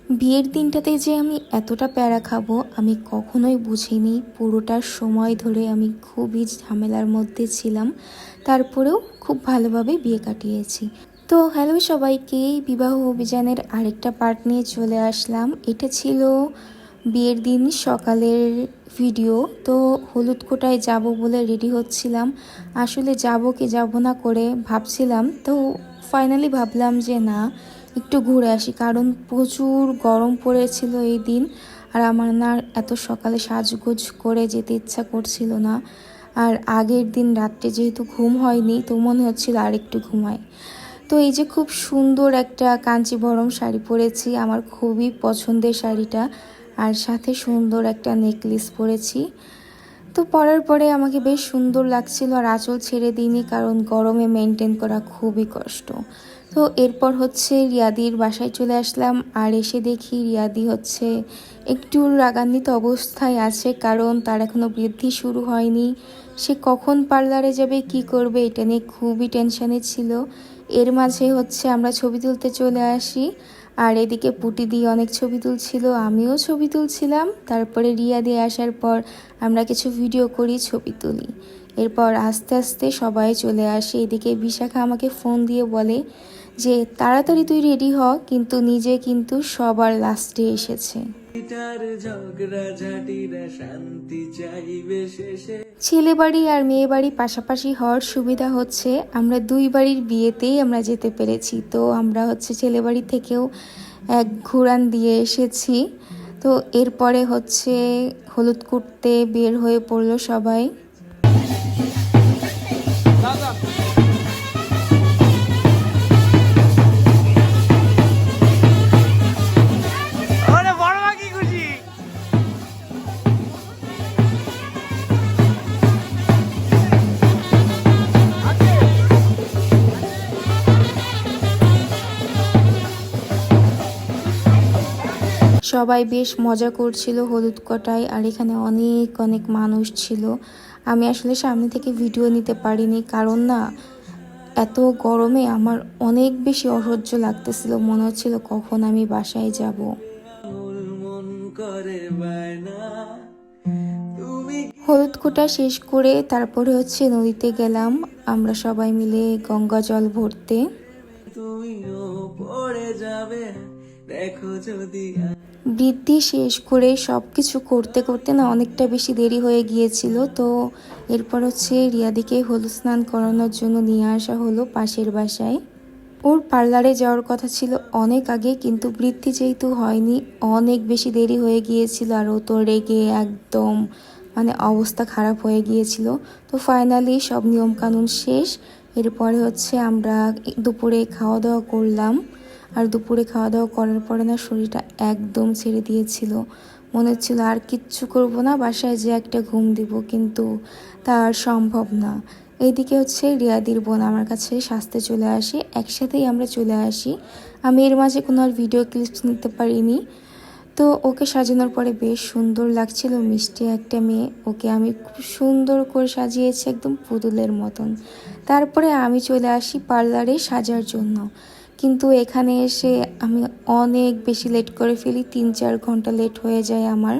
বিয়ের দিনটাতে যে আমি এতটা প্যারা খাবো আমি কখনোই বুঝিনি। পুরোটা সময় ধরে আমি খুবই ঝামেলার মধ্যে ছিলাম, তারপরেও খুব ভালোভাবে বিয়ে কাটিয়েছি। তো হ্যালো সবাইকে, বিবাহ অভিযানের আরেকটা পার্ট নিয়ে চলে আসলাম। এটা ছিল বিয়ের দিন সকালের ভিডিও। তো হলুদ কোটায় যাব বলে রেডি হচ্ছিলাম। আসলে যাব কি যাব না করে ভাবছিলাম, তো ফাইনালি ভাবলাম যে না, একটু ঘুরে আসি, কারণ প্রচুর গরম পড়েছিল এই দিন। আর আমার না এত সকালে সাজগোজ করে যেতে ইচ্ছা করছিল না। আর আগের দিন রাত্রে যেহেতু ঘুম হয়নি, তো মনে হচ্ছিল আর একটু ঘুমাই। তো এই যে খুব সুন্দর একটা কাঞ্চিবরম শাড়ি পরেছি, আমার খুবই পছন্দের শাড়িটা। আর সাথে সুন্দর একটা নেকলেস পরেছি। তো পরার পরে আমাকে বেশ সুন্দর লাগছিল, আর আঁচল ছেড়ে দিইনি কারণ গরমে মেনটেন করা খুবই কষ্ট। তো এরপর হচ্ছে রিয়াদির বাসায় চলে আসলাম, আর এসে দেখি রিয়াদি হচ্ছে একটু রাগান্বিত অবস্থায় আছে, কারণ তার এখনও বৃদ্ধি শুরু হয়নি। সে কখন পার্লারে যাবে, কি করবে, এটা নিয়ে খুবই টেনশনে ছিল। এর মাঝে হচ্ছে আমরা ছবি তুলতে চলে আসি, আর এদিকে পুটি দিয়ে অনেক ছবি তুলছিল, আমিও ছবি তুলছিলাম। তারপরে রিয়া দিয়ে আসার পর আমরা কিছু ভিডিও করি, ছবি তুলি। এরপর আস্তে আস্তে সবাই চলে আসে। এদিকে বিশাখা আমাকে ফোন দিয়ে বলে যে তাড়াতাড়ি তুই রেডি হ, কিন্তু নিজে কিন্তু সবার লাস্টে এসেছে। ছেলে বাড়ি আর মেয়ে বাড়ি পাশাপাশি হওয়ার সুবিধা হচ্ছে আমরা দুই বাড়ির বিয়েতেই আমরা যেতে পেরেছি। তো আমরা হচ্ছে ছেলে বাড়ি থেকেও এক ঘুরান দিয়ে এসেছি। তো এরপরে হচ্ছে হলুদ করতে বের হয়ে পড়লো সবাই। সবাই বেশ মজা করছিল হলুদ কটায়, আর এখানে অনেক অনেক মানুষ ছিল। আমি আসলে সামনে থেকে ভিডিও নিতে পারিনি, কারণ না এত গরমে আমার অনেক বেশি অসহ্য লাগতেছিল, মনে হচ্ছিল কখন আমি বাসায় যাব। হলুদ কোটা শেষ করে তারপরে হচ্ছে নদীতে গেলাম আমরা সবাই মিলে গঙ্গা জল ভরতে। বৃদ্ধি শেষ করে সব কিছু করতে করতে না অনেকটা বেশি দেরি হয়ে গিয়েছিল। তো এরপর হচ্ছে রিয়াদিকে হলুদ স্নান করানোর জন্য নিয়ে আসা হলো পাশের বাসায়। ওর পার্লারে যাওয়ার কথা ছিল অনেক আগে, কিন্তু বৃদ্ধি যেহেতু হয়নি, অনেক বেশি দেরি হয়ে গিয়েছিল, আর ও তো রেগে একদম মানে অবস্থা খারাপ হয়ে গিয়েছিল। তো ফাইনালি সব নিয়মকানুন শেষ। এরপরে হচ্ছে আমরা দুপুরে খাওয়া দাওয়া করলাম। আর দুপুরে খাওয়া দাওয়া করার পরে না শরীরটা একদম ছেড়ে দিয়েছিল, মনে হচ্ছিল আর কিচ্ছু করব না, বাসায় যে একটা ঘুম দিব, কিন্তু তা আর সম্ভব না। এইদিকে হচ্ছে রিয়াদির বোন আমার কাছে সাজতে চলে আসে, একসাথেই আমরা চলে আসি। আমি এর মাঝে কোনো আর ভিডিও ক্লিপস নিতে পারিনি। তো ওকে সাজানোর পরে বেশ সুন্দর লাগছিল, মিষ্টি একটা মেয়ে, ওকে আমি খুব সুন্দর করে সাজিয়েছি একদম পুতুলের মতন। তারপরে আমি চলে আসি পার্লারে সাজার জন্য, কিন্তু এখানে এসে আমি অনেক বেশি লেট করে ফেলি, 3-4 ঘন্টা লেট হয়ে যায় আমার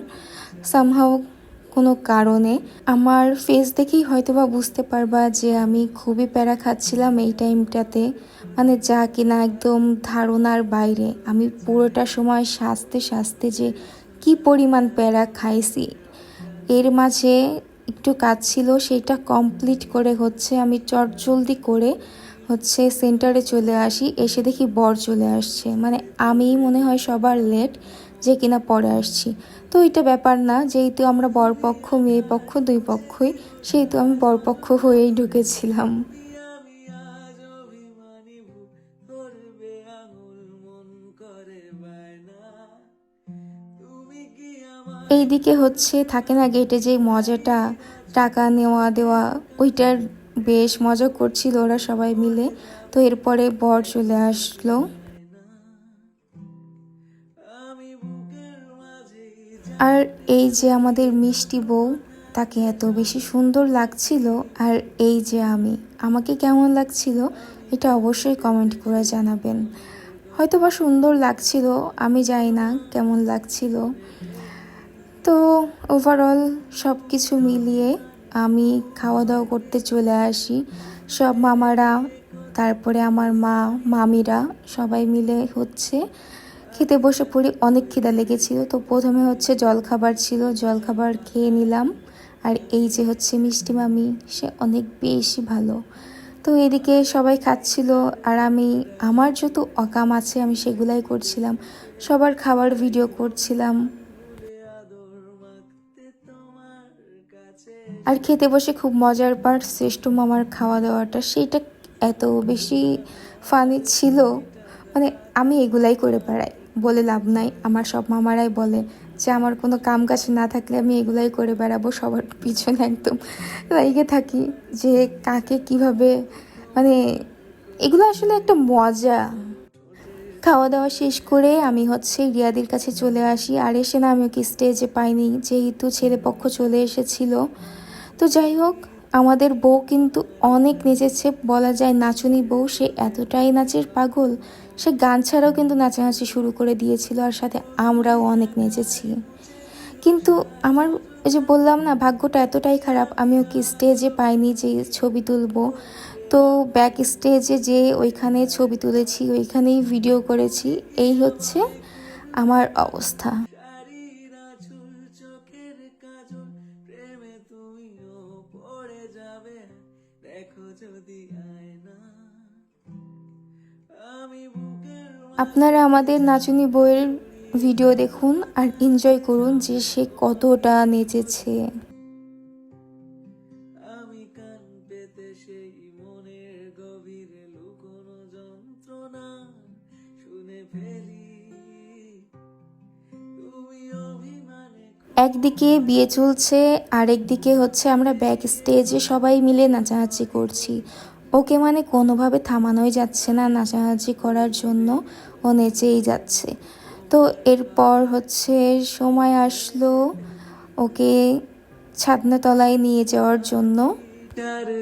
সামহাও কোনো কারণে। আমার ফেস দেখেই হয়তো বা বুঝতে পারবা যে আমি খুবই প্যারা খাচ্ছিলাম এই টাইমটাতে, মানে যা কিনা একদম ধারণার বাইরে। আমি পুরোটা সময় সাজতে সাজতে যে কি পরিমাণ প্যারা খাইছি। এর মাঝে একটু কাজ ছিল, সেটা কমপ্লিট করে হচ্ছে আমি চটজলদি করে হচ্ছে সেন্টারে চলে আসি। এসে দেখি বর চলে আসছে, মানে আমিই মনে হয় সবার লেট, যে কিনা পরে আসছি। তো এটা ব্যাপার না, যেহেতু আমরা বরপক্ষ মেয়ে পক্ষ দুই পক্ষই, সেহেতু আমি বরপক্ষ হয়েই ঢুকেছিলাম। এইদিকে হচ্ছে থাকে না গেটে যে মজাটা, টাকা নেওয়া দেওয়া, ওইটার বেশ মজা করছিল ওরা সবাই মিলে। তো এরপরে বর চলে আসলো। আর এই যে আমাদের মিষ্টি বউ, তাকে এত বেশি সুন্দর লাগছিল। আর এই যে আমাকে কেমন লাগছিল এটা অবশ্যই কমেন্ট করে জানাবেন। হয়তো বা সুন্দর লাগছিল, আমি জানি না কেমন লাগছিল। তো ওভারঅল সব কিছু মিলিয়ে আমি খাওয়া দাওয়া করতে চলে আসি। সব মামারা, তারপরে আমার মা, মামিরা সবাই মিলে খেতে বসে পড়ি। অনেক খিদা লেগেছিল, তো প্রথমে জলখাবার ছিল, জলখাবার খেয়ে নিলাম। আর এই যে মিষ্টি মামি, সে অনেক বেশি ভালো। তো এদিকে সবাই খাচ্ছিল আর আমি আমার যত অকাম আছে আমি সেগুলাই করছিলাম, সবার খাবার ভিডিও করছিলাম। আর খেতে বসে খুব মজার পার্ট শ্রেষ্ঠ মামার খাওয়া দাওয়াটা, সেইটা এত বেশি ফানি ছিল। মানে আমি এগুলাই করে বেড়াই, বলে লাভ নাই। আমার সব মামারাই বলে যে আমার কোনো কাম কাজ না থাকলে আমি এগুলাই করে বেড়াবো, সবার পিছনে একদম লেগে থাকি যে কাকে কিভাবে, মানে এগুলো আসলে একটা মজা। খাওয়া দাওয়া শেষ করে আমি রিয়াদির কাছে চলে আসি। আর এসে না আমি ওকে স্টেজে পাইনি, যেহেতু ছেলেপক্ষ চলে এসেছিল। তো যাই হোক, আমাদের বউ কিন্তু অনেক নেচেছে, বলা যায় নাচুনি বউ। সে এতটাই নাচের পাগল, সে গান ছাড়াও কিন্তু নাচানাচি শুরু করে দিয়েছিল, আর সাথে আমরাও অনেক নেচেছি। কিন্তু আমার ওই যে বললাম না, ভাগ্যটা এতটাই খারাপ, আমি ওকে স্টেজে পাইনি যে ছবি তুলবো। তো ব্যাক স্টেজে যে ওইখানে ছবি তুলেছি, ওইখানেই ভিডিও করেছি। এই আমার অবস্থা। আপনারা আমাদের নাচুনি বউয়ের ভিডিও দেখুন আর এনজয় করুন যে সে কতটা নেচেছে। একদিকে বিয়ে চলছে, আরেকদিকে আমরা ব্যাক স্টেজে সবাই মিলে নাচানাচি করছি। ওকে মানে কোনোভাবে থামানোই যাচ্ছে না নাচানাচি করার জন্য, ও নেচেই যাচ্ছে। তো এরপর সময় আসলো ওকে ছাদনাতলায় নিয়ে যাওয়ার জন্য।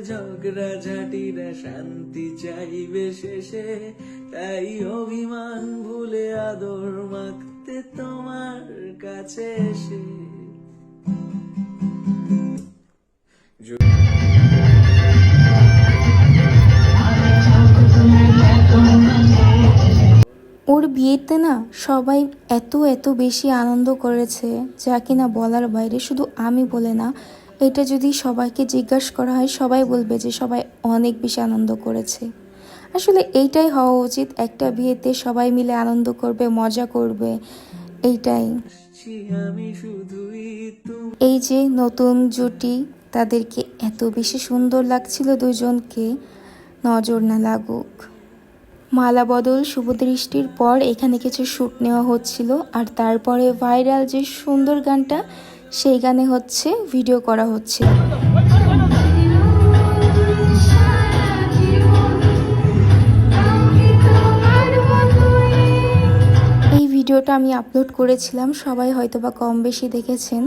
ঝগড়াঝাটিরা শান্তি চাইবে শেষে, তাই অভিমান ভুলে আদর মাখতে তোমার কাছে এসে। ওর বিয়েতে না সবাই এত এত বেশি আনন্দ করেছে যা কিনা বলার বাইরে। শুধু আমি বলে না, এটা যদি সবাইকে জিজ্ঞাসা করা হয় সবাই বলবে যে সবাই অনেক বেশি আনন্দ করেছে। আসলে এইটাই হওয়া উচিত, একটা বিয়েতে সবাই মিলে আনন্দ করবে, মজা করবে, এইটাই। এই যে নতুন জুটি, তাদেরকে এত বেশি সুন্দর লাগছিল দুজনকে, নজর না লাগুক। মালা বদল শুভ দৃষ্টির পর এখানে কিছু শ্যুট নেওয়া হচ্ছিল, আর তারপরে ভাইরাল যে সুন্দর গানটা, সেই গানে ভিডিও করা হচ্ছিল। এই ভিডিওটা আমি আপলোড করেছিলাম, সবাই হয়তোবা কম বেশি দেখেছেন।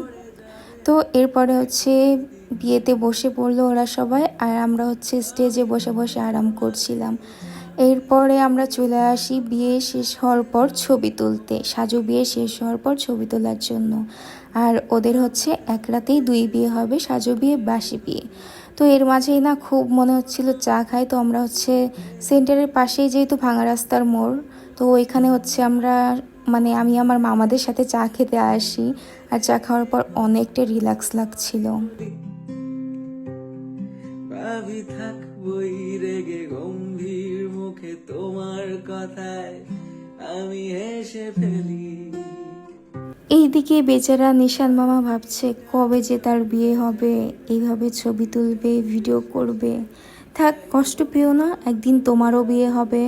তো এরপরে বিয়েতে বসে পড়লো ওরা সবাই, আর আমরা স্টেজে বসে বসে আরাম করছিলাম। এরপরে আমরা চলে আসি বিয়ে শেষ হওয়ার পর ছবি তুলতে, সাজু বিয়ে শেষ হওয়ার পর ছবি তোলার জন্য। আর ওদের এক রাতেই 2 বিয়ে হবে, সাজু বিয়ে, বাসি বিয়ে। তো এর মাঝেই না খুব মনে হচ্ছিল চা খাই। তো আমরা সেন্টারের পাশেই, যেহেতু ভাঙা রাস্তার মোড়, তো ওইখানে আমরা মানে আমি আমার মামাদের সাথে চা খেতে আসি। আর চা খাওয়ার পর অনেকটা রিল্যাক্স লাগছিল। গম্ভীর মুখে তোমার কথায় আমি হেসে ফেলি। এইদিকে বেচারা নিশান মামা ভাবছে কবে যে তার বিয়ে হবে, এইভাবে ছবি তুলবে, ভিডিও করবে। থাক, কষ্ট পেও না, একদিন তোমারও বিয়ে হবে,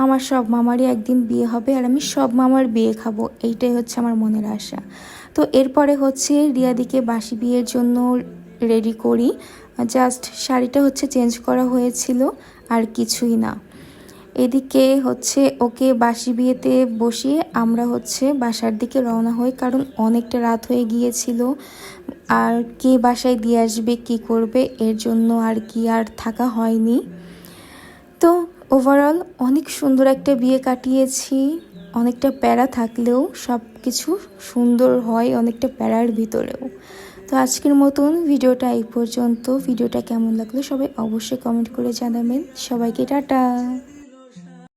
আমার সব মামারই একদিন বিয়ে হবে, আর আমি সব মামার বিয়ে খাবো, এইটাই আমার মনের আশা। তো এরপরে রিয়াদিকে বাসি বিয়ের জন্য রেডি করি। জাস্ট শাড়িটা চেঞ্জ করা হয়েছিল, আর কিছুই না। এদিকে ওকে বাসি বিয়েতে বসিয়ে আমরা বাসার দিকে রওনা হই, কারণ অনেকটা রাত হয়ে গিয়েছিল। আর কে বাসায় দিয়ে আসবে, কী করবে, এর জন্য আর থাকা হয়নি। তো ওভারঅল অনেক সুন্দর একটা বিয়ে কাটিয়েছি। অনেকটা প্যারা থাকলেও সব কিছু সুন্দর হয় অনেকটা প্যারার ভিতরেও। তো আজকের মতন ভিডিওটা এই পর্যন্ত। ভিডিওটা কেমন লাগলো সবাই অবশ্যই কমেন্ট করে জানাবেন। সবাইকে টাটা।